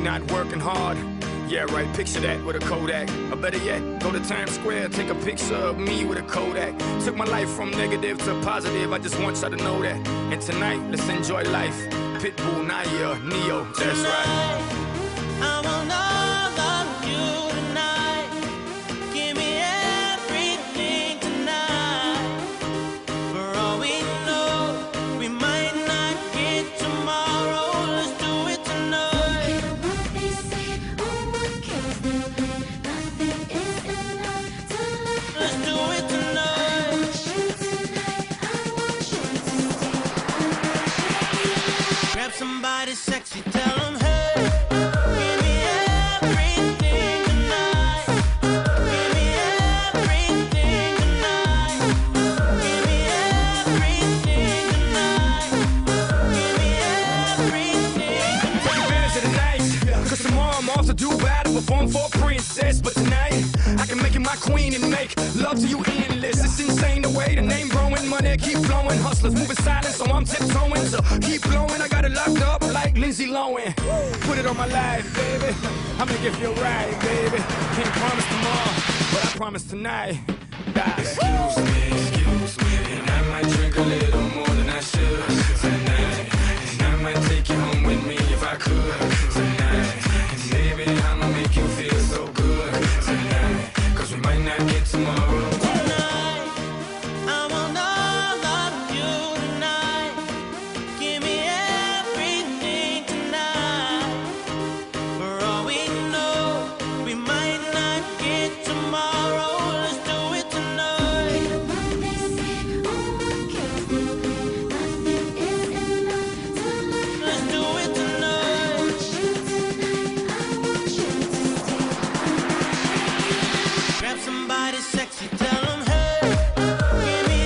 not working hard. Yeah, right, picture that with a Kodak. Or better yet, go to Times Square, take a picture of me with a Kodak. Took my life from negative to positive, I just want y'all to know that. And tonight, let's enjoy life. Pitbull, Naya, Neo, that's right. I want all of you tonight. Give me everything tonight. For all we know, we might not get tomorrow. Let's do it tonight. What they say, oh, what kills them? Nothing is enough to love. Let's do it I tonight. want you tonight. I want you to stay. Grab somebody sexy, tell them, hey, give me everything tonight. Give me everything tonight. Give me everything tonight. Give me everything. Take advantage of the night, cause tomorrow I'm off to Dubai to perform for a princess. But tonight, I can make you my queen and make love to you endless. It's insane the way the name growing, money keep flowing. Hustlers moving silent, so I'm tiptoeing. So keep blowing, I got it locked up like Lindsay Lohan. Put it on my life, baby, I'll make it feel right, baby. Can't promise tomorrow, but I promise tonight. Excuse me, and I might drink a little more than I should tonight. And I might take you home with me if I could tonight. And baby, I'ma make you feel so good tonight. Cause we might not get tomorrow. Tonight, I want all of you tonight. Give me everything tonight. For all we know, we might not get tomorrow. Let's do it tonight. What they say, oh, what kills them? Nothing is enough to love. Let's do it I tonight. want you tonight. I want you to stay. Grab somebody sexy, tell them, hey, give me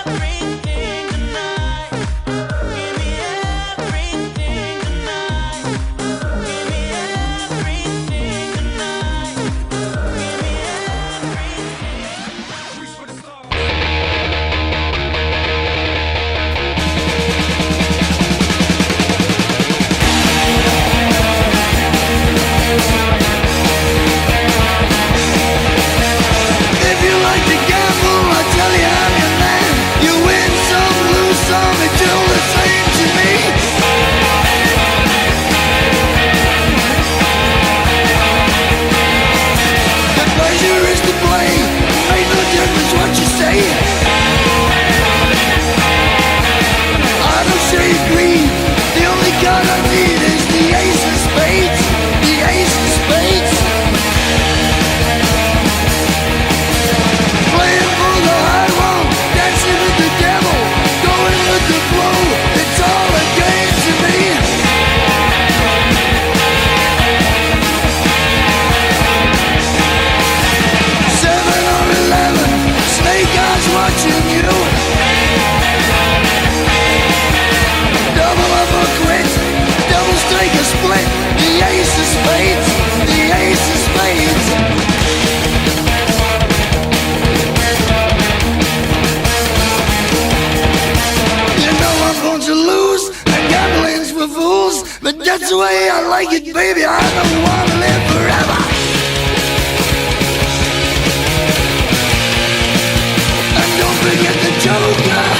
everything tonight. Give me everything tonight. Give me everything tonight. Give me everything. Reach for the stars. If you like to gamble, I tell you I'm your man. You win some, lose some, it's all the same to me. The pleasure is to play, ain't no difference what you say. I don't say green, the only card I need is the ace of spades. The ace of spades. Playing for the high road, dancing with the devil, going with the flow, it's all a game to me. Seven or 11, snake eyes watching you. Double up or quit, double strike or split, the ace of spades, the ace of spades. You know I'm going to lose, and gambling's for fools. But that's the way I like it, baby, I don't want to live forever. And don't forget the joker.